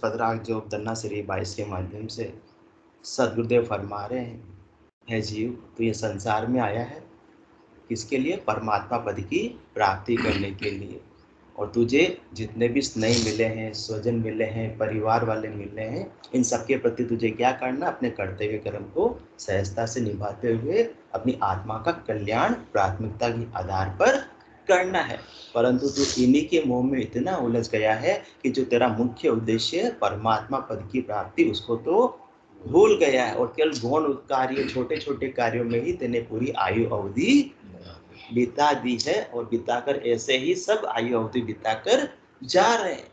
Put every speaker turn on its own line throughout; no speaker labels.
पदराग जो धन्ना श्री 22 के माध्यम से सदगुरुदेव फरमा रहे हैं, है जीव तो ये संसार में आया है किसके लिए? परमात्मा पद की प्राप्ति करने के लिए। और तुझे जितने भी स्नेह मिले हैं, स्वजन मिले हैं, परिवार वाले मिले हैं, इन सबके प्रति तुझे क्या करना? अपने कर्तव्य कर्म को सहजता से निभाते हुए अपनी आत्मा का कल्याण प्राथमिकता के आधार पर करना है। परंतु तू इन्हीं के मोह में इतना उलझ गया है कि जो तेरा मुख्य उद्देश्य है परमात्मा पद की प्राप्ति, उसको तो भूल गया है और केवल गौण कार्य, छोटे छोटे कार्यों में ही तेने पूरी आयु अवधि बिता दी है और बिताकर ऐसे ही सब आयु अवधि बिताकर जा रहे हैं।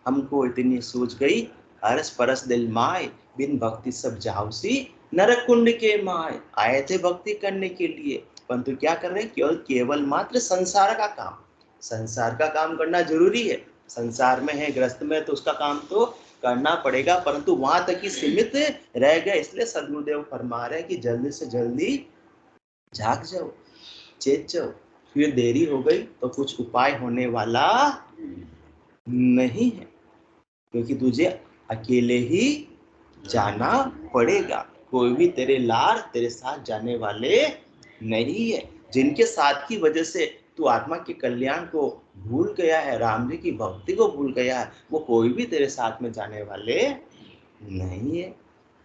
हमको इतनी सूझ गई, हरस परस दिल माय, बिन भक्ति सब जाऊसी नरक कुंड के माय। आए थे भक्ति करने के लिए, परंतु क्या कर रहे हैं? केवल मात्र संसार का काम, संसार का काम करना जरूरी है। संसार में है, ग्रस्त में, तो उसका काम तो करना पड़ेगा, परंतु वहां तक ही सीमित रह गए। इसलिए सदगुरुदेव फरमा रहे हैं कि जल्दी से जल्दी जाग जाओ, चेत जाओ। फिर देरी हो गई तो कुछ उपाय होने वाला नहीं है, क्योंकि तुझे अकेले ही जाना पड़ेगा। कोई भी तेरे लार तेरे साथ जाने वाले नहीं है। जिनके साथ की वजह से तू आत्मा के कल्याण को भूल गया है, राम जी की भक्ति को भूल गया है, वो कोई भी तेरे साथ में जाने वाले नहीं है।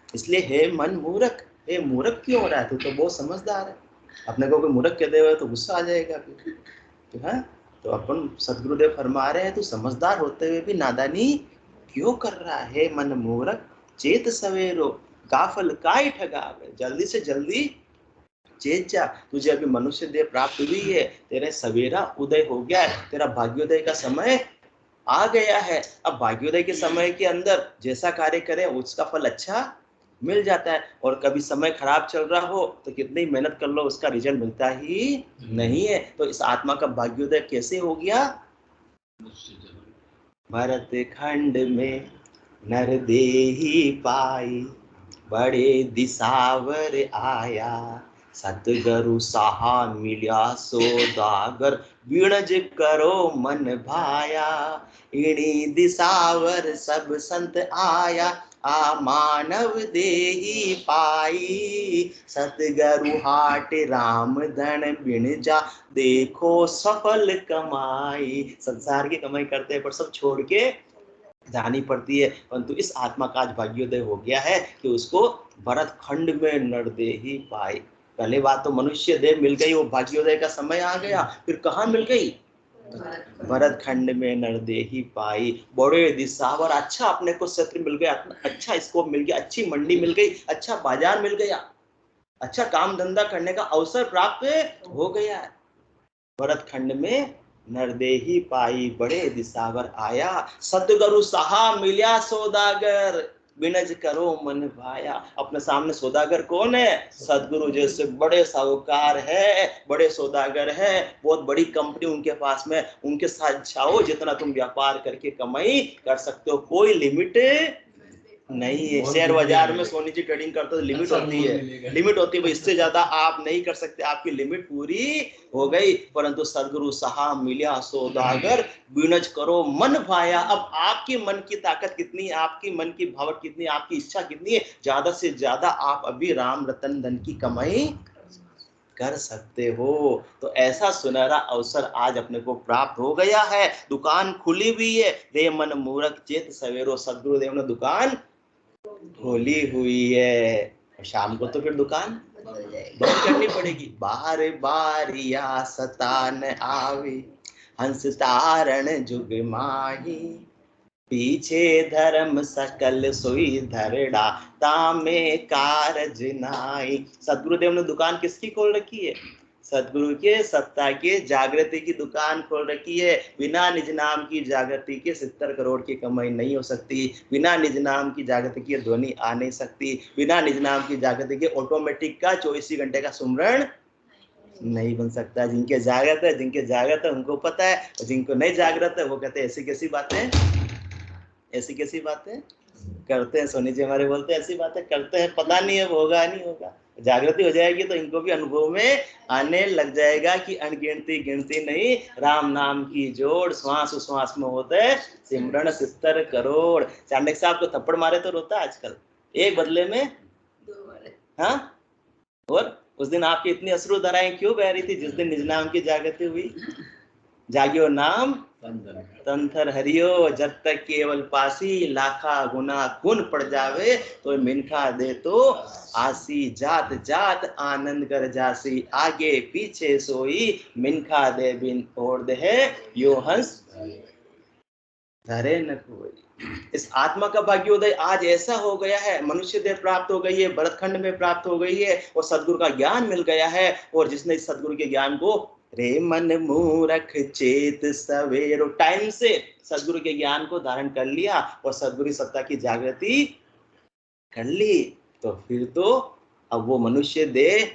इसलिए हे मन मूर्ख, हे मूर्ख क्यों हो रहा है? तू तो बहुत समझदार है। अपने को कोई मूर्ख कह दे तो गुस्सा आ जाएगा फिर, तो है। तो अपन सदगुरुदेव फरमा रहे हैं, तू समझदार होते हुए भी नादानी क्यों कर रहा है? मन मूर्ख चेत सवेरो, गाफल काई ठगावे। जल्दी से जल्दी चेत जा। तुझे अभी मनुष्य देह प्राप्त हुई है, तेरे सवेरा उदय हो गया है, तेरा भाग्योदय का समय आ गया है। अब भाग्योदय के समय के अंदर जैसा कार्य करें उसका फल अच्छा मिल जाता है, और कभी समय खराब चल रहा हो तो कितनी मेहनत कर लो उसका रिजल्ट मिलता ही नहीं है। तो इस आत्मा का भाग्योदय कैसे हो गया? भरत खंड में नर देही पाई, बड़े दिसावर आया, सतगुरु सहा मिल्या सोदागर, विणज करो मन भाया। इणी दिसावर सब संत आया, आ मानव देही पाई, सतगुरु हाट राम धन बिन जा, देखो सफल कमाई। संसार की कमाई करते हैं पर सब छोड़ के जानी पड़ती है, परंतु इस आत्मा का आज भाग्योदय हो गया है कि उसको भरत खंड में नर दे ही पाए। पहले बात तो मनुष्य देह मिल गई, वो भाग्योदय का समय आ गया। फिर कहाँ मिल गई? भरत खंड में नर दे ही पाई, बड़े दिसावर। अच्छा अपने को क्षेत्र मिल गया, अच्छा स्कोप मिल गया, अच्छी मंडी मिल गई, अच्छा बाजार मिल गया, अच्छा काम धंधा करने का अवसर प्राप्त हो गया है। भरत खंड में नरदेही पाई, बड़े दिसावर आया, सतगुरु सहा मिल्या सौदागर, बिनज करो मन भाया। अपने सामने सौदागर कौन है? सदगुरु जैसे बड़े साहूकार है, बड़े सौदागर है, बहुत बड़ी कंपनी उनके पास में, उनके साथ जाओ, जितना तुम व्यापार करके कमाई कर सकते हो, कोई लिमिट नहीं है। शेयर बाजार में सोनी जी ट्रेडिंग करते हो, लिमिट होती है, लिमिट होती है भाई, इससे ज्यादा आप नहीं कर सकते, आपकी लिमिट पूरी हो गई। परंतु सदगुरु सहा मिल्या सौदागर, बिनज करो मन भाया। अब आपकी मन की ताकत कितनी है, आपकी मन की भावट कितनी है, आपकी इच्छा कितनी है, ज्यादा से ज्यादा आप अभी राम रतन धन की कमाई कर सकते हो। तो ऐसा सुनहरा अवसर आज अपने को प्राप्त हो गया है। दुकान खुली हुई है, रे मन मूर्ख चेत सवेरो। सदगुरुदेव ने दुकान खोली हुई है, शाम को तो फिर दुकान बंद करनी पड़ेगी। बाहर बारिया सतान आवे, हंस तारण जुग माही, पीछे धर्म सकल सोई धरड़ा, तामे कारज नाई। सदगुरुदेव ने दुकान किसकी खोल रखी है? सदगुरु के सत्ता के जागृति की दुकान खोल रखी है। बिना निज नाम की जागृति के 70 करोड़ की कमाई नहीं हो सकती, बिना निज नाम की जागृति की ध्वनि आ नहीं सकती, बिना निज नाम की जागृति के ऑटोमेटिक का 24 घंटे का सुमरण नहीं बन सकता। जिनके जागृत है, जिनके जागृत है उनको पता है, और जिनको नहीं जागृत है वो कहते हैं ऐसी कैसी बातें, ऐसी कैसी बातें करते हैं। सोनी जी हमारे बोलते हैं ऐसी बातें करते हैं, पता नहीं है होगा नहीं होगा। जागृति हो जाएगी तो इनको भी अनुभव में आने लग जाएगा कि अनगिनती गिनती नहीं, राम नाम की जोड़, श्वास उश्वास में होते सिमरन 70 करोड़। चाणक्य साहब को थप्पड़ मारे तो रोता आजकल, एक बदले में 2 मारे। हाँ, और उस दिन आपकी इतनी अश्रु धाराएं क्यों बह रही थी जिस दिन निज नाम की जागृति हुई? जागियो नाम तंथर हरियो, जब तक केवल पासी, लाखा गुना गुण पड़ जावे तो मिनखा दे तो आसी, जात जात आनंद कर जासी, आगे पीछे सोई मिनखा दे बिन ओढ़ दे यो हंस धरे न कोई। इस आत्मा का भाग्योदय आज ऐसा हो गया है, मनुष्य देह प्राप्त हो गई है, भरतखंड में प्राप्त हो गई है और सदगुरु का ज्ञान मिल गया है। और जिसने इस सदगुरु के ज्ञान को रे मन मूरख चेत सवेरो, टाइम से सदगुरु के ज्ञान को धारण कर लिया और सदगुरु सत्ता की जागृति कर ली, तो फिर तो अब वो मनुष्य देह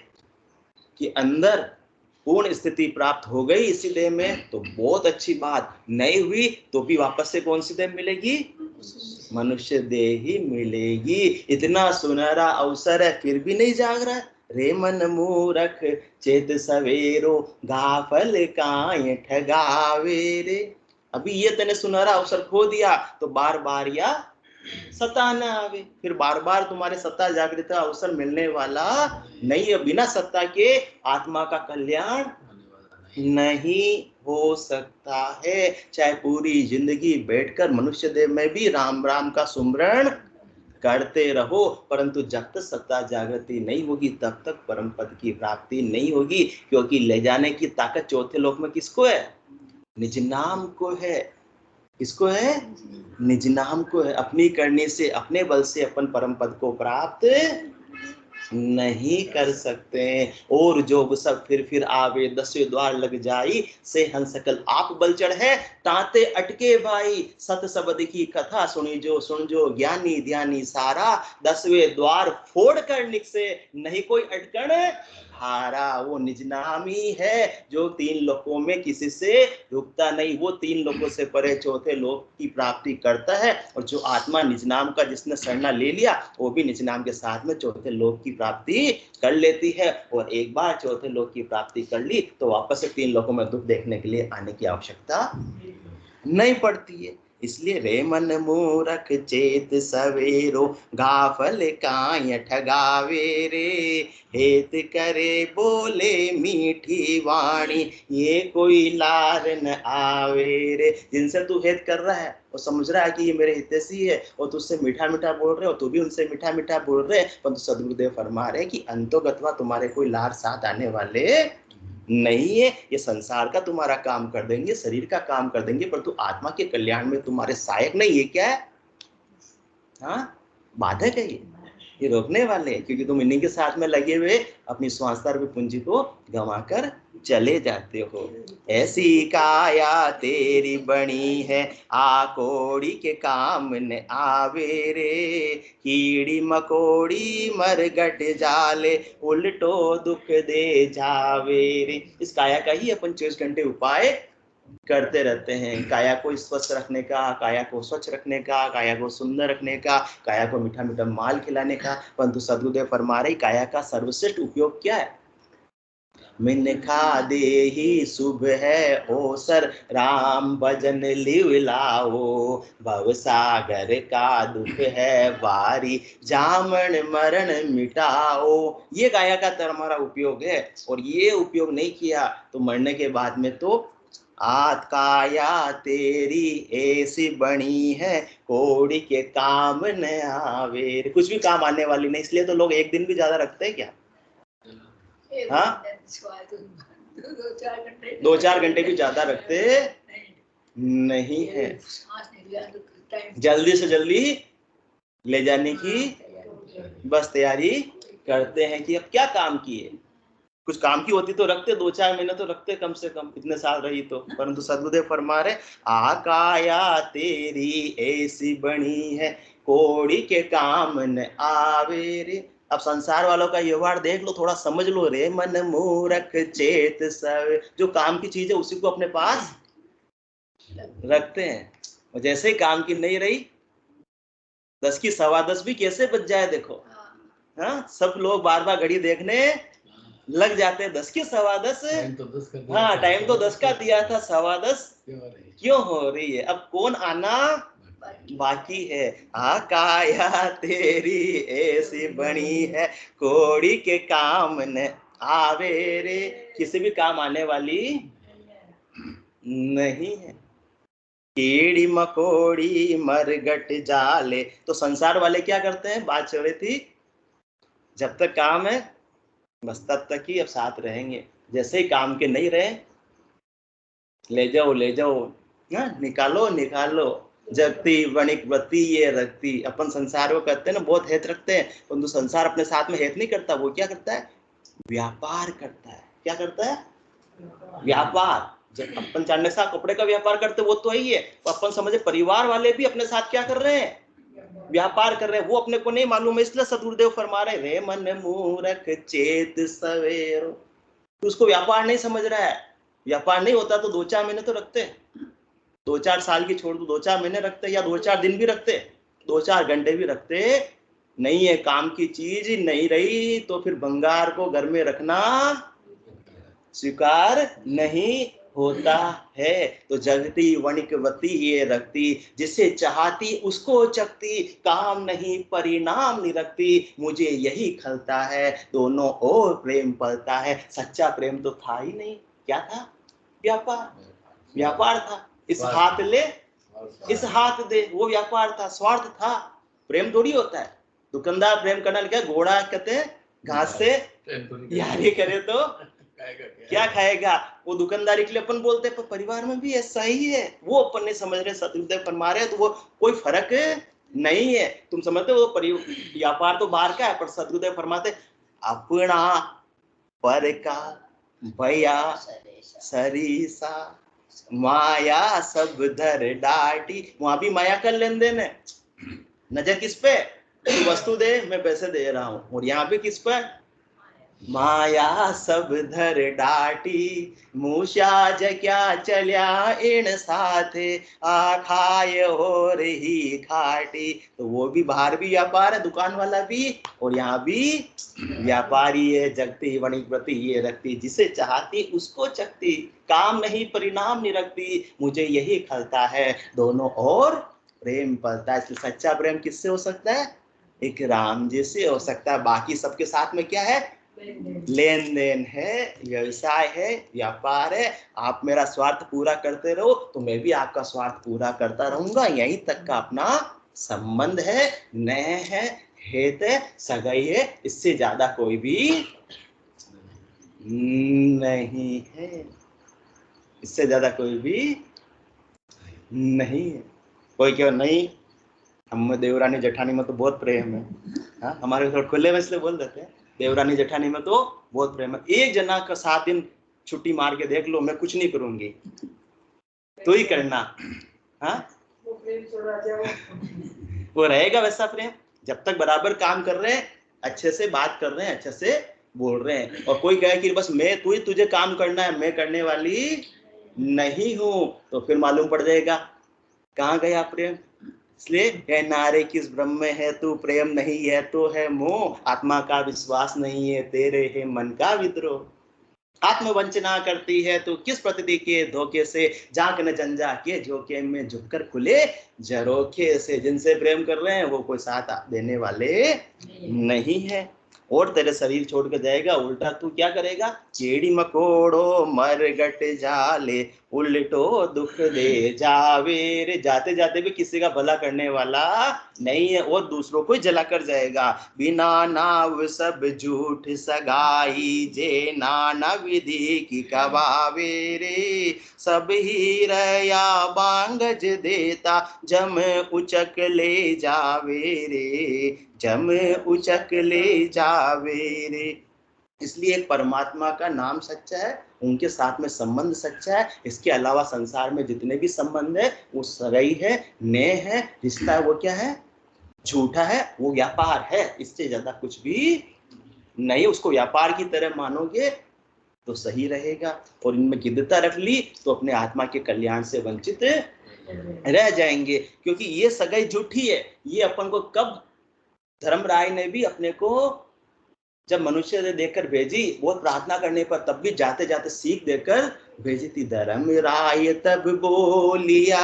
के अंदर पूर्ण स्थिति प्राप्त हो गई इसी देह में, तो बहुत अच्छी बात। नहीं हुई तो भी वापस से कौन सी देह मिलेगी? मनुष्य देह ही मिलेगी। इतना सुनहरा अवसर है फिर भी नहीं जाग रहा। रे मन मूरख चेत सवेरो, गाफल काए ठगावे रे। अभी ये तेने सुनहरा अवसर खो दिया तो बार बार या सत्ता न आवे, फिर बार बार तुम्हारे सत्ता जागृत का अवसर मिलने वाला नहीं है। बिना सत्ता के आत्मा का कल्याण नहीं हो सकता है। चाहे पूरी जिंदगी बैठकर मनुष्य देह में भी राम राम का सुमरण करते रहो, परंतु जब तक सत्ता जागृति नहीं होगी तब तक परम पद की प्राप्ति नहीं होगी। क्योंकि ले जाने की ताकत चौथे लोक में किसको है? निज नाम को है। किसको है? निज नाम को है। अपनी करने से, अपने बल से अपन परम पद को प्राप्त नहीं कर सकते। और जो सब फिर आवे, 10वें द्वार लग जाई, से हन सकल आप बल चढ़े, ताते अटके भाई, सत शब्द की कथा सुनी जो, सुन जो ज्ञानी ध्यानी सारा, 10वें द्वार फोड़ कर निकसे, नहीं कोई अटकण हारा। वो निज नाम ही है जो 3 लोकों में किसी से रुकता नहीं, वो 3 लोकों से परे चौथे लोक की प्राप्ति करता है। और जो आत्मा निज नाम का जिसने शरणा ले लिया वो भी निज नाम के साथ में चौथे लोक की प्राप्ति कर लेती है। और एक बार चौथे लोक की प्राप्ति कर ली तो वापस से 3 लोकों में दुख देखने के लिए आने की आवश्यकता नहीं पड़ती है। इसलिए रे मन मूरख चेत सवेरो, गाफल काए ठगावे रे, हेत करे बोले मीठी वाणी, ये कोई लार न आवे रे। जिनसे तू हेत कर रहा है और समझ रहा है कि ये मेरे हितैषी है और तुझसे मीठा मीठा बोल रहे हो, तू भी उनसे मीठा मीठा बोल रहे, परंतु सदगुरुदेव फरमा रहे कि अंतोगत्वा तुम्हारे कोई लार साथ आने वाले नहीं है। ये संसार का तुम्हारा काम कर देंगे, शरीर का काम कर देंगे, परंतु आत्मा के कल्याण में तुम्हारे सहायक नहीं। ये क्या है? हाँ, बाधक है ये रोकने वाले हैं, क्योंकि तुम इन्हीं के साथ में लगे हुए अपनी स्वास्थ्य रूपी पूंजी को गंवाकर चले जाते हो। ऐसी काया तेरी बनी है, आकोड़ी के काम न आवे रे, कीड़ी मकोड़ी मरगट जाले, उल्टो दुख दे जावे रे। इस काया का ही अपन 24 घंटे उपाय करते रहते हैं। काया को स्वस्थ रखने का, काया को स्वच्छ रखने का, काया को सुंदर रखने का, काया को मीठा मीठा माल खिलाने का, परंतु सदगुरुदेव फरमा रहे काया का सर्वश्रेष्ठ उपयोग क्या है? मिनखा देहि शुभ है ओसर, राम भजन लिव लाओ, भव सागर का दुख है बारी, जामन मरण मिटाओ। ये काया का हमारा उपयोग है। और ये उपयोग नहीं किया तो मरने के बाद में तो आत काया तेरी ऐसी बनी है, कोड़ी के काम न आवे। कुछ भी काम आने वाली नहीं। इसलिए तो लोग एक दिन भी ज्यादा रखते हैं क्या? हाँ, 2-4 घंटे भी ज्यादा रखते नहीं है। जल्दी से जल्दी ले जाने की बस तैयारी करते हैं कि अब क्या काम किए। कुछ काम की होती तो रखते, 2-4 महीने तो रखते कम से कम, इतने साल रही तो। परंतु सदगुरुदेव फरमा रहे आकाया तेरी ऐसी बनी है, कोड़ी के काम न आवे रे। अब संसार वालों का व्यवहार देख लो, थोड़ा समझ लो। रे मन मूरख चेत सब, जो काम की चीज है उसी को अपने पास रखते हैं। और जैसे ही काम की नहीं रही, 10 की 10.15 भी कैसे बच जाए देखो। हाँ, सब लोग बार बार घड़ी देखने लग जाते हैं। 10 के 10:15। हाँ, टाइम तो 10 का दिया था, 10:15 क्यों हो रही है? अब कौन आना बाकी है? काया तेरी ऐसी बनी है, कोड़ी के काम न आवे रे। किसी भी काम आने वाली नहीं है। कीड़ी मकोड़ी मरगट जाले। तो संसार वाले क्या करते हैं? बात चल रही थी, जब तक काम है बस तब तक ही अब साथ रहेंगे। जैसे ही काम के नहीं रहे, ले जाओ ले जाओ, निकालो निकालो। जगती वणिक व्रती ये रखती। अपन संसार को कहते हैं ना, बहुत हेत रखते हैं, परंतु संसार अपने साथ में हेत नहीं करता। वो क्या करता है? व्यापार करता है। क्या करता है? व्यापार। जब अपन चांडे सा कपड़े का व्यापार करते, वो तो ही है। तो अपन समझे परिवार वाले भी अपने साथ क्या कर रहे हैं? व्यापार कर रहे हैं। वो अपने को नहीं मालूम है, इसलिए सतगुरुदेव फरमा रहे, रे मन मूरख चेत सवेरो। तो उसको व्यापार नहीं समझ रहा है। व्यापार नहीं होता तो 2-4 महीने तो रखते, 2-4 साल की छोड़ दो, 2-4 महीने रखते, या 2-4 दिन भी रखते, 2-4 घंटे भी रखते। नहीं है काम की चीज नहीं रही तो फिर बंगार को घर में रखना स्वीकार नहीं होता है। तो जगती वणिकवती ये रखती, जिसे चाहती उसको चखती, काम नहीं परिणाम नहीं रखती, मुझे यही खलता है, दोनों ओर प्रेम पलता है। सच्चा प्रेम तो था ही नहीं। क्या था? व्यापार। व्यापार था। इस हाथ ले इस हाथ दे, वो व्यापार था, स्वार्थ था। प्रेम थोड़ी होता है। दुकानदार प्रेम करना लिखा, घोड़ा कहते हैं घास से यारी करे तो क्या खाएगा? वो दुकानदारी के लिए अपन बोलते हैं, पर परिवार में भी ऐसा ही है। वो अपन नहीं समझ रहे, सतगुरुदेव फरमा रहे, तो वो कोई फर्क नहीं है। तुम समझते हो व्यापार तो बाहर का है, पर सतगुरुदेव फरमाते अपना पर का भया सरीसा, माया सब धर डाटी। वहां भी माया का लेन देन है। नजर किस पे? तू वस्तु दे, मैं पैसे दे रहा हूं। और यहाँ पे किस पर? माया सब धर डाटी, मूषा क्या चल्या इन साथे, आखाय हो रही खाटी। तो वो भी बाहर भी व्यापार है, दुकान वाला भी, और यहाँ भी व्यापारी है। जगती वणिकवती ये रखती, जिसे चाहती उसको चखती, काम नहीं परिणाम नहीं रखती, मुझे यही खलता है, दोनों ओर प्रेम पलता है। इसलिए सच्चा प्रेम किससे हो सकता है? एक राम जी से हो सकता है। बाकी सबके साथ में क्या है? लेन देन है, व्यवसाय है, व्यापार है। आप मेरा स्वार्थ पूरा करते रहो तो मैं भी आपका स्वार्थ पूरा करता रहूंगा। यहीं तक का अपना संबंध है, नए है, हेत है, सगाई है। इससे ज्यादा कोई भी नहीं है। इससे ज्यादा कोई भी नहीं है। कोई क्यों नहीं, हम देवरानी जेठानी में तो बहुत प्रेम है। हाँ, हमारे थोड़ा खुले में इसलिए बोल देते हैं, देवरानी जेठानी में तो बहुत प्रेम है। एक जना का 7 दिन छुट्टी मार के देख लो, मैं कुछ नहीं करूंगी, तो ही करना। हाँ, वो रहेगा वैसा प्रेम। जब तक बराबर काम कर रहे हैं, अच्छे से बात कर रहे हैं, अच्छे से बोल रहे हैं। और कोई कहे कि बस मैं तू ही तुझे काम करना है, मैं करने वाली नहीं हूं, तो फिर मालूम पड़ जाएगा कहाँ गया प्रेम। इसलिए नारे किस ब्रह्म में है तू, प्रेम नहीं है तो है मोह, आत्मा का विश्वास नहीं है तेरे है मन का विद्रोह। आत्मवंचना करती है तो किस प्रकृति के धोखे से, जाग न जंजा के झोंके में झुककर खुले झरोखे से। जिनसे प्रेम कर रहे हैं वो कोई साथ देने वाले नहीं है, और तेरे शरीर छोड़ के जाएगा। उल्टा तू क्या करेगा? चेड़ी मकोड़ो मरगट जाले, उल्टो दुख दे जावे रे। जाते जाते भी किसी का भला करने वाला नहीं है, और दूसरों को जला कर जाएगा। बिना नाव सब झूठ सगाई, जे नाना विधि की कबावे रे। सब ही रया बांगज देता, जम उचक ले जावे रे, जम उचक ले जावे रे। इसलिए परमात्मा का नाम सच्चा है, उनके साथ में संबंध सच्चा है। इसके अलावा संसार में जितने भी संबंध है वो सगाई है, नेह है, रिश्ता है, वो क्या है? झूठा है, वो व्यापार है। इससे ज्यादा कुछ भी नहीं। उसको व्यापार की तरह मानोगे तो सही रहेगा, और इनमें गिद्धता रख ली तो अपने आत्मा के कल्याण से वंचित रह जाएंगे। क्योंकि ये सगाई झूठी है। ये अपन को कब धर्मराय ने भी अपने को जब मनुष्य ने देखकर भेजी, बहुत प्रार्थना करने पर, तब भी जाते जाते सीख देकर भेजी थी। धर्म राय तब बोलिया,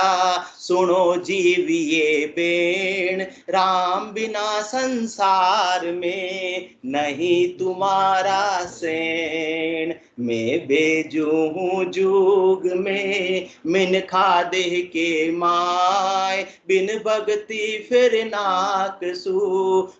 सुनो जीविए बेण, राम बिना संसार में नहीं तुम्हारा सेण। मैं बेजू हूँ जुग में, मिन खादे के माय, बिन भगति फिर नाकसू,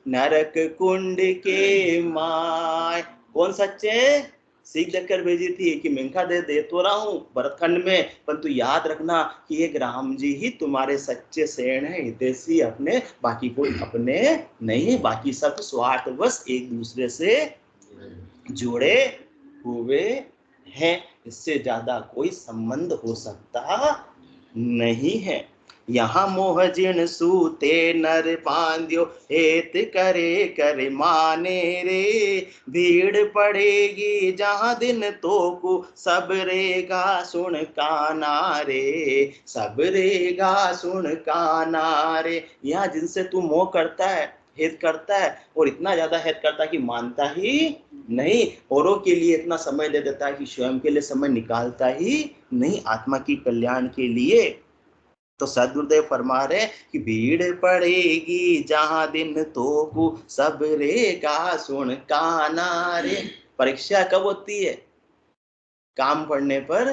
नरक कुंड के माय। कौन सच्चे? सीख देकर भेजी थी कि मिंखा दे तो रहा हूं भरतखंड में, परंतु याद रखना कि एक राम जी ही तुम्हारे सच्चे सेण हैं, हितैषी अपने, बाकी कोई अपने नहीं। बाकी सब स्वार्थवश एक दूसरे से जुड़े हुए हैं, इससे ज्यादा कोई संबंध हो सकता नहीं है। यहाँ मोह जिन सूते नर बांध्यो, हेत करे कर माने रे, भीड़ पड़ेगी जहाँ दिन तो को, सबरेगा सुन काना रे, सबरेगा सुन काना रे। यहाँ जिनसे तू मोह करता है, हित करता है, और इतना ज्यादा हित करता है कि मानता ही नहीं, औरों के लिए इतना समय दे देता है कि स्वयं के लिए समय निकालता ही नहीं, आत्मा की कल्याण के लिए। तो सदगुरुदेव फरमा रहे कि भीड़ पड़ेगी जहां दिन तो सबरेगा सुन काना रे। परीक्षा कब होती है? काम पड़ने पर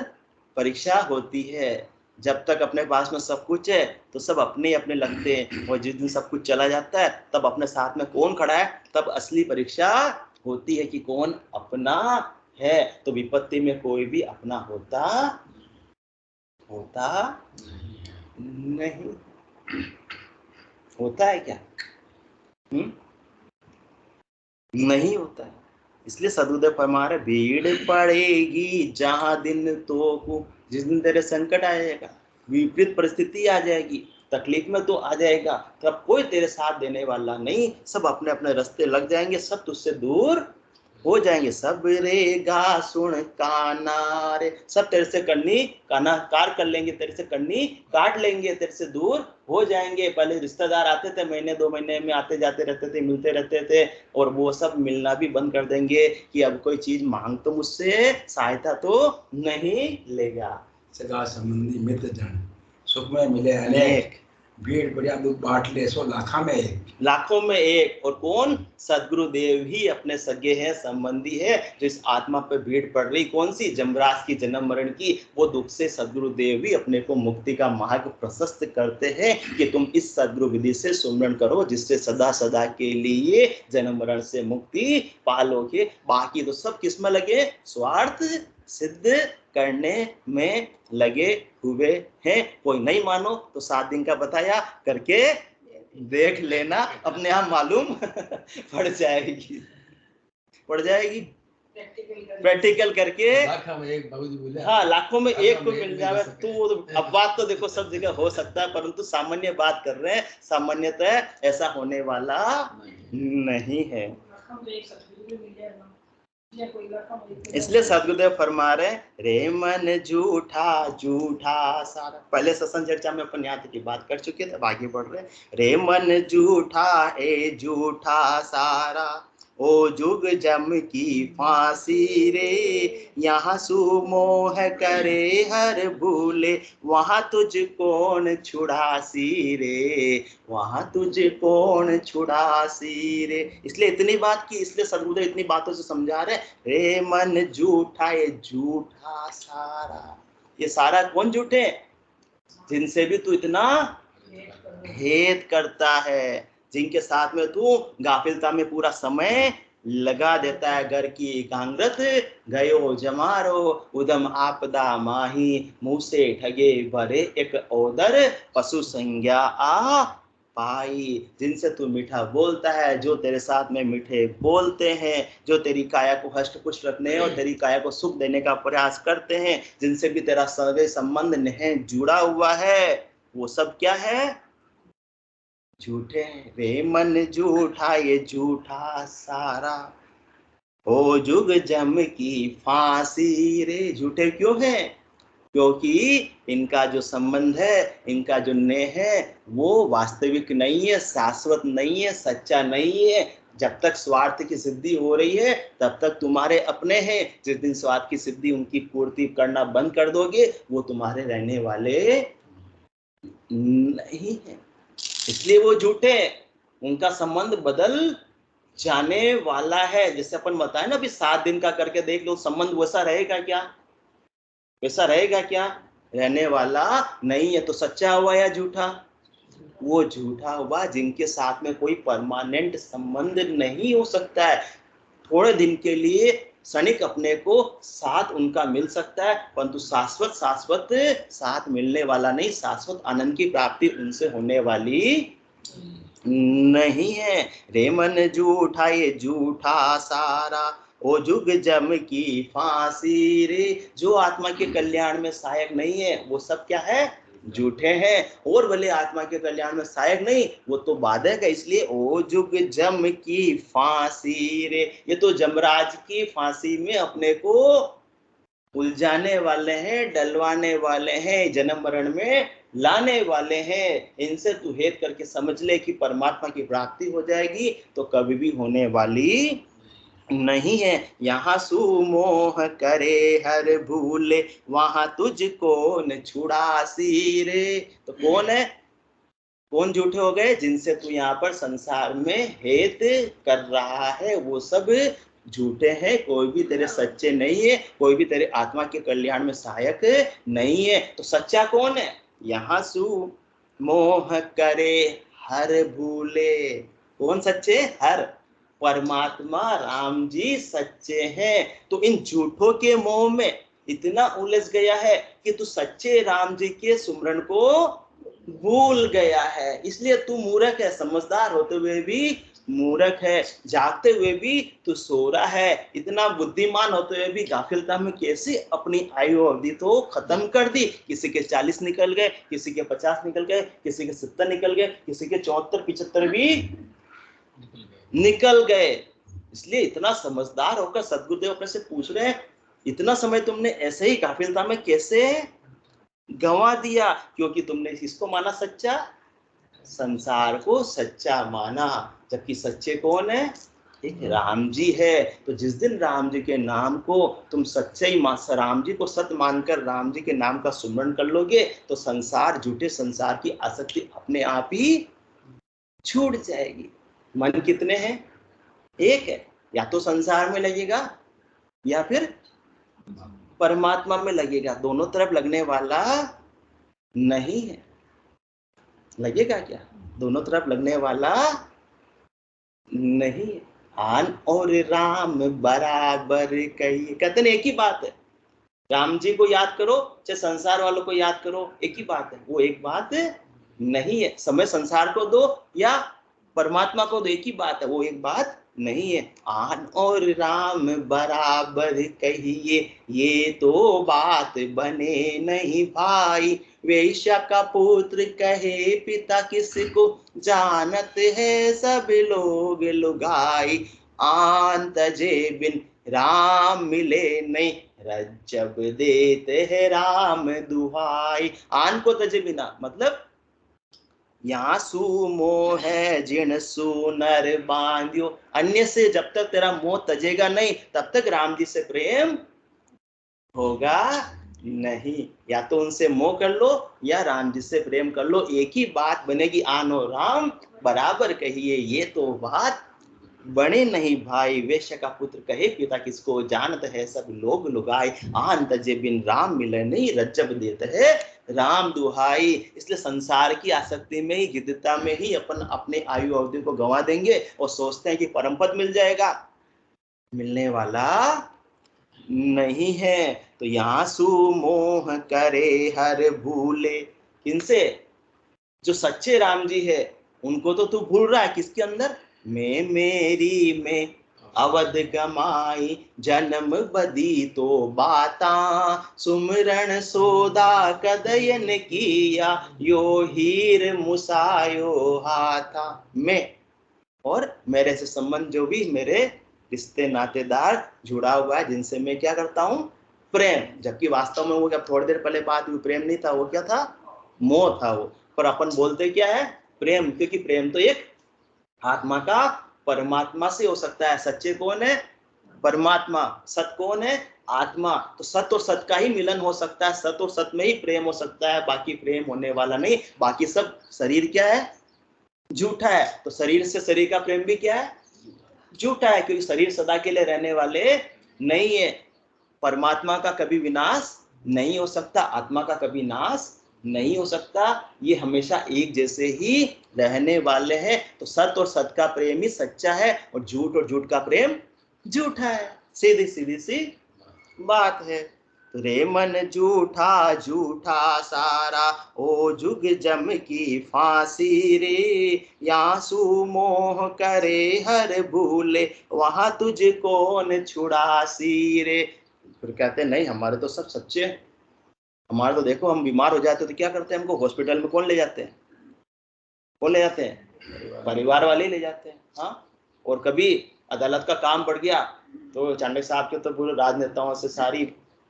परीक्षा होती है। जब तक अपने पास में सब कुछ है तो सब अपने अपने लगते हैं, और जिस दिन सब कुछ चला जाता है तब अपने साथ में कौन खड़ा है, तब असली परीक्षा होती है कि कौन अपना है। तो विपत्ति में कोई भी अपना होता नहीं। होता है क्या? नहीं होता है। इसलिए सदगुरुदेव फरमा रहे, भीड़ पड़ेगी जहां दिन तो को, जिस दिन तेरे संकट आएगा, विपरीत परिस्थिति आ जाएगी, तकलीफ में तो आ जाएगा, तब कोई तेरे साथ देने वाला नहीं, सब अपने अपने रास्ते लग जाएंगे, सब तुझसे दूर हो जाएंगे। सब रेगा सुन काना रे, सब तेरे से करनी काना कार कर लेंगे, तेरे से करनी काट लेंगे, तेरे से दूर हो जाएंगे। पहले रिश्तेदार आते थे, महीने 2 महीने में आते जाते रहते थे, मिलते रहते थे, और वो सब मिलना भी बंद कर देंगे कि अब कोई चीज मांग तो मुझसे सहायता तो नहीं लेगा।
सगा संबंधी मित्र जन सुख में मिले अनेक, भीड़ बढ़िया दुख बांट ले सो लाखों में एक।
लाखों में एक। और कौन? सदगुरुदेव ही अपने सगे हैं, संबंधी है। जो इस आत्मा पे भीड़ पड़ रही, कौन सी? जमराज की, जन्म मरण की, वो दुख से सदगुरुदेव ही अपने को मुक्ति का मार्ग प्रशस्त करते हैं कि तुम इस सदगुरु विधि से सुमरण करो, जिससे सदा सदा के लिए जन्म मरण से मुक्ति पालोगे। बाकी तो सब किस में लगे? स्वार्थ सिद्ध करने में लगे हुए हैं। कोई नहीं मानो तो 7 दिन का बताया करके देख लेना, अपने आप मालूम पड़ जाएगी प्रैक्टिकल करके। हाँ, लाखों में एक को मिल जाए तो अपवाद तो देखो सब जगह हो सकता है, परंतु सामान्य बात कर रहे हैं, सामान्यतः ऐसा होने वाला नहीं है। इसलिए सदगुरुदेव फरमा रहे, रे मन झूठा झूठा सारा। पहले सत्संग चर्चा में अपन यहाँ की बात कर चुके थे, आगे बढ़ रहे। रे मन झूठा ए झूठा सारा, ओ जुग जम की फांसी रे, यहाँ सुमोह करे हर भूले, वहाँ तुझ कौन छुड़ासी रे, वहाँ तुझ कौन छुड़ासी रे। इसलिए इतनी बात की, इसलिए सदगुरुदेव इतनी बातों से समझा रहे, रे मन झूठा ये झूठा सारा। ये सारा कौन झूठे? जिनसे भी तू इतना भेद करता है, जिनके साथ में तू गाफिलता में पूरा समय लगा देता है। घर की एकांग्रत गयो जमारो, उदम आपदा माही, मुँह से ठगे भरे एक ओदर, पशु संज्ञा आ पाई। जिनसे तू मीठा बोलता है, जो तेरे साथ में मीठे बोलते हैं, जो तेरी काया को हष्ट पुष्ट रखने और तेरी काया को सुख देने का प्रयास करते हैं, जिनसे भी तेरा सगे संबंध नहीं जुड़ा हुआ है, वो सब क्या है? झूठे। रे मन झूठा ये झूठा सारा, ओ जुग जम की फांसी रे। झूठे क्यों है? क्योंकि इनका जो संबंध है, इनका जो नेह है, वो वास्तविक नहीं है, शाश्वत नहीं है, सच्चा नहीं है। जब तक स्वार्थ की सिद्धि हो रही है तब तक तुम्हारे अपने हैं। जिस दिन स्वार्थ की सिद्धि उनकी पूर्ति करना बंद कर दोगे वो तुम्हारे रहने वाले नहीं है, इसलिए वो झूठे हैं। उनका संबंध बदल जाने वाला है। जैसे अपन बताए ना, अभी 7 दिन का करके देख लो, संबंध वैसा रहेगा क्या? वैसा रहेगा क्या? रहने वाला नहीं है। तो सच्चा हुआ या झूठा? वो झूठा हुआ जिनके साथ में कोई परमानेंट संबंध नहीं हो सकता है। थोड़े दिन के लिए क्षणिक अपने को साथ उनका मिल सकता है, परंतु शाश्वत शाश्वत साथ मिलने वाला नहीं। शाश्वत आनंद की प्राप्ति उनसे होने वाली नहीं है। रे मन झूठा ये झूठा सारा, ओ जुग जम की फांसी रे। जो आत्मा के कल्याण में सहायक नहीं है वो सब क्या है? झूठे हैं। और भले आत्मा के कल्याण में सहायक नहीं, वो तो बाधक है। इसलिए ओ जुग जम की फांसी रे, ये तो जमराज की फांसी में अपने को उलझाने वाले हैं, डलवाने वाले हैं, जन्म मरण में लाने वाले हैं। इनसे तू हेत करके समझ ले कि परमात्मा की प्राप्ति हो जाएगी, तो कभी भी होने वाली नहीं है। यहाँ सुमोह करे हर भूले, वहां तुझको न छुड़ासी रे। तो कौन है? कौन झूठे हो गए? जिनसे तू यहाँ पर संसार में हेत कर रहा है वो सब झूठे हैं। कोई भी तेरे सच्चे नहीं है, कोई भी तेरे आत्मा के कल्याण में सहायक नहीं है। तो सच्चा कौन है? यहाँ सु मोह करे हर भूले। कौन सच्चे? हर परमात्मा राम जी सच्चे हैं। तो इन झूठों के मोह में इतना उलझ गया है कि तू सच्चे राम जी के सुमरन को भूल गया है। इसलिए तू मूर्ख है, समझदार होते हुए भी मूर्ख है, जागते हुए भी तू सो रहा है, इतना बुद्धिमान होते हुए भी गाफिलता में कैसे अपनी आयु अवधि तो खत्म कर दी। किसी के 40 निकल गए, किसी के 50 निकल गए, किसी के 70 निकल गए, किसी के 74-75 भी निकल गए। इसलिए इतना समझदार होकर सदगुरुदेव अपने से पूछ रहे हैं, इतना समय तुमने ऐसे ही गाफिलता में कैसे गंवा दिया? क्योंकि तुमने किसको माना सच्चा? संसार को सच्चा माना। जबकि सच्चे कौन है? एक राम जी है। तो जिस दिन राम जी के नाम को तुम सच्चे ही राम जी को सत्य मानकर राम जी के नाम का सुमरण कर लोगे, तो संसार, झूठे संसार की आसक्ति अपने आप ही छूट जाएगी। मन कितने हैं? एक है। या तो संसार में लगेगा या फिर परमात्मा में लगेगा। दोनों तरफ लगने वाला नहीं है। लगेगा क्या? दोनों तरफ लगने वाला नहीं है। आन और राम बराबर कही, कहते हैं एक ही बात है। राम जी को याद करो चाहे संसार वालों को याद करो, एक ही बात है। वो एक बात नहीं है। समय संसार को दो या परमात्मा को दो, एक ही बात है। वो एक बात नहीं है। आन और राम बराबर कहिए, ये तो बात बने नहीं भाई। वैश्य का पुत्र कहे पिता किसको, जानत है सब लोग लुगाई। आन तजे बिन राम मिले नहीं, रज्जब देते है राम दुहाई। आन को तजे बिना मतलब यहाँ सुमोह है जिन सुनर बांधियो। अन्य से जब तक तेरा मोह तजेगा नहीं तब तक राम जी से प्रेम होगा नहीं। या तो उनसे मोह कर लो या राम जी से प्रेम कर लो, एक ही बात बनेगी। आनो राम बराबर कहिए, ये तो बात बने नहीं भाई। वैश्य का पुत्र कहे पिता किसको, जानत है सब लोग लुगाई। आन तजे बिन राम मिले नहीं, रज्जब देते है राम दुहाई। इसलिए संसार की आसक्ति में ही, गिद्धता में ही अपन अपने आयु अवधि को गंवा देंगे और सोचते हैं कि परम पद मिल जाएगा। मिलने वाला नहीं है। तो यहाँ सुमोह करे हर भूले। किनसे? जो सच्चे राम जी है उनको तो तू भूल रहा है। किसके अंदर? मैं मेरी में अवध गमाई, जन्म बदी तो बाता। सुमरण सोदा कदयन किया, यो हीर मुसायो हाथा। मैं और मेरे से संबंध जो भी मेरे रिश्ते नातेदार जुड़ा हुआ है, जिनसे मैं क्या करता हूँ? प्रेम। जबकि वास्तव में वो क्या थोड़ी देर पहले बात हुई, प्रेम नहीं था, वो क्या था? मोह था वो। पर अपन बोलते क्या है? प्रेम। क्योंकि प्रेम तो एक आत्मा का परमात्मा से हो सकता है। सच्चे कौन है? परमात्मा। सत कौन है? आत्मा। तो सत और सत का ही मिलन हो सकता है, सत और सत में ही प्रेम हो सकता है, बाकी प्रेम होने वाला नहीं। बाकी सब शरीर क्या है? झूठा है। तो शरीर से शरीर का प्रेम भी क्या है? झूठा है, क्योंकि शरीर सदा के लिए रहने वाले नहीं है। परमात्मा का कभी विनाश नहीं हो सकता, आत्मा का कभी नाश नहीं हो सकता, ये हमेशा एक जैसे ही रहने वाले हैं। तो सत और सत का प्रेम ही सच्चा है, और झूठ का प्रेम झूठा है। सीधी सीधी सी बात है। रे मन झूठा झूठा सारा, ओ जुग जम की फांसी रे, यासु मोह करे हर भूले, वहां तुझ कौन छुड़ासी रे। फिर कहते नहीं, हमारे तो सब सच्चे हैं। हमारे तो देखो, हम बीमार हो जाते तो क्या करते हैं? हमको हॉस्पिटल में कौन ले जाते हैं? कौन ले जाते हैं? परिवार वाले ले जाते हैं। हाँ, और कभी अदालत का काम पड़ गया तो चाणक्य साहब के तो पूरे राजनेताओं से सारी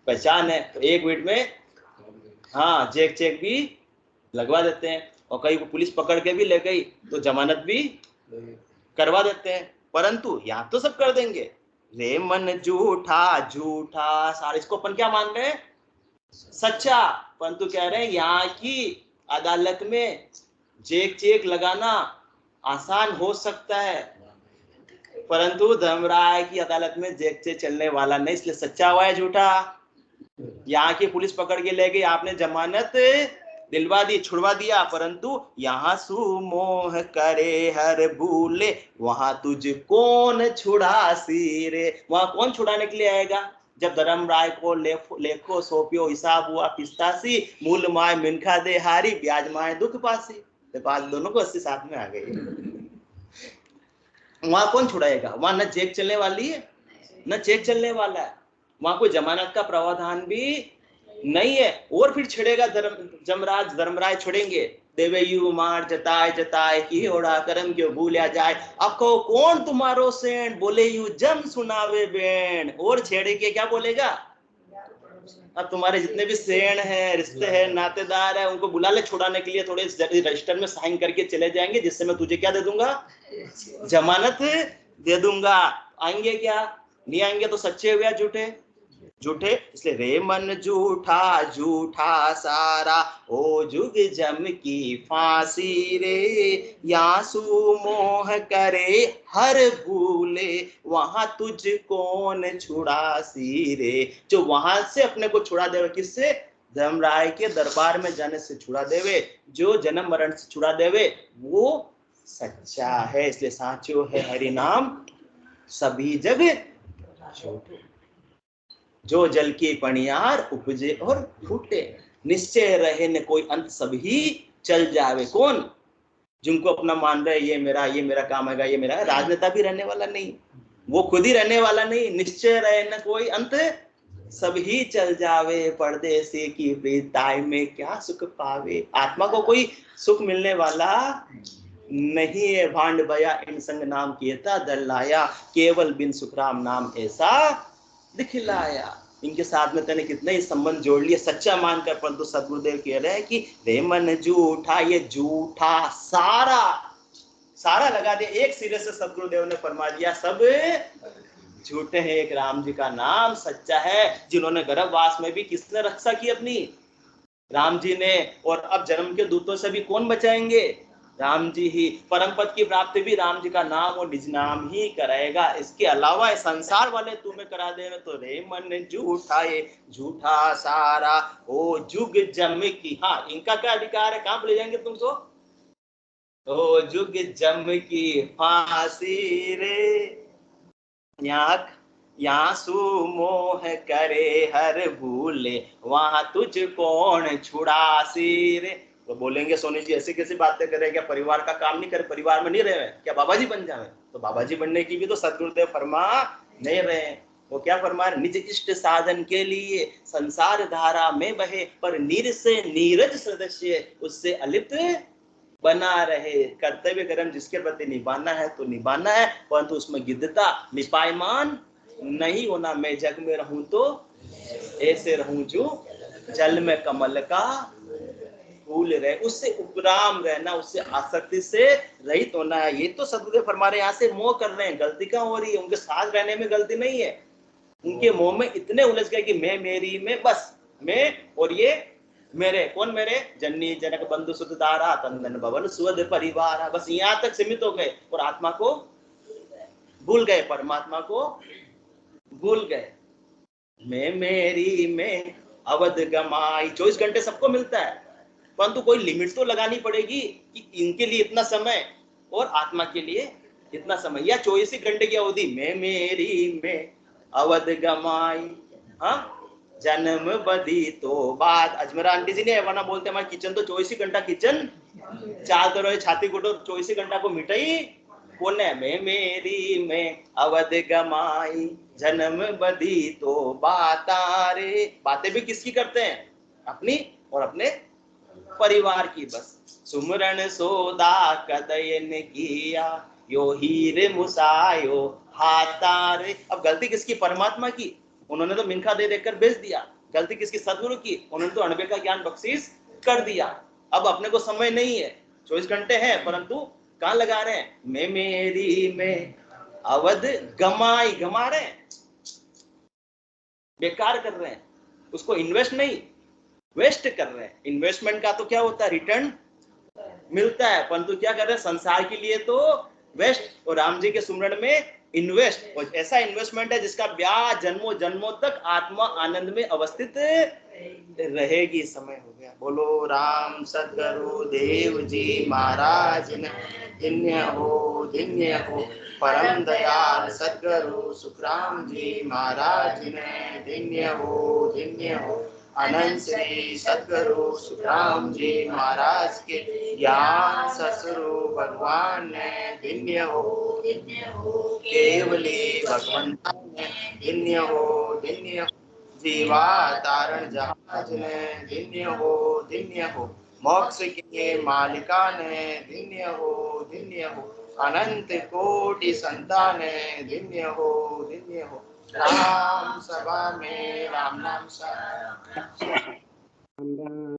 पहचान है, तो 1 मिनट में हाँ चेक भी लगवा देते हैं। और कहीं को पुलिस पकड़ के भी ले गई तो जमानत भी करवा देते हैं। परंतु यहाँ तो सब कर देंगे। रे मन झूठा झूठा सारा, इसको अपन क्या मान रहे हैं? सच्चा। परंतु कह रहे हैं यहाँ की अदालत में चेक लगाना आसान हो सकता है, परंतु धर्मराय की अदालत में चेक चलने वाला नहीं, इसलिए सच्चा हुआ है झूठा। यहाँ की पुलिस पकड़ के ले गई, आपने जमानत दिलवा दी, छुड़वा दिया, परंतु यहाँ सुमोह करे हर भूले, वहां तुझ कौन छुड़ासी रे। वहां कौन छुड़ाने के लिए आएगा? जब धर्मराय को लेखो सौंपियो, हिसाब हुआ पिस्तासी, मूल माय मिनखा दे हारी, ब्याज माय दुख पासी। तो आज दोनों को 80 साथ में आ गई। वहां कौन छुड़ाएगा? वहां न चेक चलने वाली है, न चेक चलने वाला है, वहां कोई जमानत का प्रावधान भी नहीं है। और फिर छिड़ेगा जमराज धर्मराय छोड़ेंगे, देवे यू मार जताए जताए की ओढ़ा करम क्यों भूलिया जाए, अको कौन तुम्हारो सेण, बोले यू जम सुनावे बेण। और छेड़े के क्या बोलेगा? अब तुम्हारे जितने भी सेण है, रिश्ते हैं, नातेदार है, उनको बुला ले छुड़ाने के लिए, थोड़े रजिस्टर में साइन करके चले जाएंगे, जिससे मैं तुझे क्या दे दूंगा? जमानत दे दूंगा। आएंगे क्या? नहीं आएंगे तो सच्चे हुए झूठे? झूठे। इसलिए रे मन झूठा झूठा सारा, ओ जुग जम की फांसी रे, यासु मोह करे हर भूले, वहां तुझ कौन छुड़ासी रे। जो वहां से अपने को छुड़ा देवे, किससे? धर्मराय के दरबार में जाने से छुड़ा देवे, जो जन्म मरण से छुड़ा देवे, वो सच्चा है। इसलिए साचो है हरि नाम, सभी जग झूठे। जो जल की पणियार उपजे और फूटे, निश्चय रहे न कोई अंत, सभी चल जावे। कौन? जिनको अपना मान रहे ये मेरा काम है, ये मेरा है। राजनेता भी रहने वाला नहीं, वो खुद ही रहने वाला नहीं। निश्चय रहे न कोई अंत, सभी चल जावे, परदेसी की प्रीताय में क्या सुख पावे। आत्मा को कोई सुख मिलने वाला नहीं है। भांड भया इन संग नाम किएता दल लाया, केवल बिन सुखराम नाम ऐसा दिखलाया। इनके साथ में तेने कितने ही संबंध जोड़ लिए सच्चा मानकर, परंतु सदगुरुदेव कह रहे हैं कि रे मन झूठा, ये झूठा सारा लगा दिया एक सिरे से। सदगुरुदेव ने फरमा दिया सब झूठे हैं, एक राम जी का नाम सच्चा है। जिन्होंने गर्भवास में भी किसने रक्षा की अपनी? राम जी ने। और अब जन्म के दूतों से भी कौन बचाएंगे? राम जी ही। परम पद की प्राप्ति भी राम जी का नाम और निज नाम ही कराएगा। इसके अलावा संसार वाले तुम्हें करा देंगे। तो रे मन झूठा, ये झूठा सारा, ओ जुग जम की। हाँ, इनका क्या अधिकार है? कहां ले जाएंगे तुमको? ओ जुग जम की फांसी रे, यहाँ सुमोह करे हर भूले, वहां तुझ कौन छुड़ासी रे। तो बोलेंगे सोनी जी ऐसी कैसी बातें करे, क्या परिवार का काम नहीं करे? परिवार में नहीं रहे, क्या बाबा जी बन जाए? तो बाबा जी बनने की भी तो सदगुरुदेव फरमा नहीं रहे। वो क्या फरमा रहे? निज इष्ट साधन के लिए संसार धारा में बहे, पर नीर से नीरज सदस्य उससे अलिप्त बना रहे। कर्तव्य कर्म जिसके प्रति निभाना है तो निभाना है, परंतु उसमें गिद्धता निपायमान नहीं होना। मैं जग में रहूं तो ऐसे रहूं जो जल में कमल का भूल रहे, उससे उपराम रहना, उससे आसक्ति से रहित होना है। ये तो सदगुरुदेव फरमा रहे हैं, यहाँ से मोह कर रहे हैं। गलती कहाँ हो रही है? उनके साथ रहने में गलती नहीं है, उनके मोह में इतने उलझ गए कि मैं मेरी में, बस मैं और ये मेरे। कौन मेरे? जननी जनक बंधु सुत दारा तंदन भवन सुवद परिवार, बस यहाँ तक सीमित हो गए और आत्मा को भूल गए, परमात्मा को भूल गए। मैं मेरी में अवध गमाई, 24 घंटे सबको मिलता है, परंतु कोई लिमिट तो लगानी पड़ेगी कि इनके लिए इतना समय और आत्मा के लिए इतना समय, या 24 घंटे की अवधि। मैं मेरी में अवध गमाई, हाँ, जन्म बदी तो बात। अजमेरा आंटी जी ने वरना बोलते हमारे किचन तो 24 घंटा किचन चालते रहे, छाती कुटो 24 घंटा को मिठाई कौन है? मैं मेरी में अवध गमाई, जन्म बदी तो बातारे। बातें भी किसकी करते हैं? अपनी और अपने परिवार की। बस सुमरण सोदा कदयन किया, यो हीरे मुसायो हातारे। अब गलती किसकी? परमात्मा की, उन्होंने तो मिनखा दे देकर बेच दिया। गलती किसकी? सदगुरु की, उन्होंने तो अणबे का ज्ञान बख्शीश कर दिया। अब अपने को समय नहीं है, 24 घंटे हैं, परंतु कहाँ लगा रहे हैं? मैं मेरी में अवध गमाई, गमा रहे हैं, बेकार कर रहे हैं, उसको इन्वेस्ट नहीं, वेस्ट कर रहे हैं। इन्वेस्टमेंट का तो क्या होता है? रिटर्न मिलता है, परंतु क्या कर रहे हैं? संसार के लिए तो वेस्ट, और राम जी के सुमरण में इन्वेस्ट। और ऐसा इन्वेस्टमेंट है जिसका ब्याज जन्मों जन्मों तक आत्मा आनंद में अवस्थित रहेगी। समय हो गया। बोलो राम सद्गुरु देव जी महाराज ने धन्य हो, धन्य हो। परम दयाल सद्गुरु सुखराम जी महाराज ने धन्य हो, धन्य हो। अनंत श्री सद्गुरु सुखराम जी महाराज के ज्ञान ससुरु भगवान ने धन्य हो, धन्य हो। केवली भगवंता ने धन्य हो, धन्य हो। जीवा तारण जहाज ने धन्य हो, धन्य हो। मोक्ष के मालिका ने धन्य हो, धन्य हो। अनंत कोटि संतान ने धन्य हो, धन्य हो। राम सभा में राम नाम सा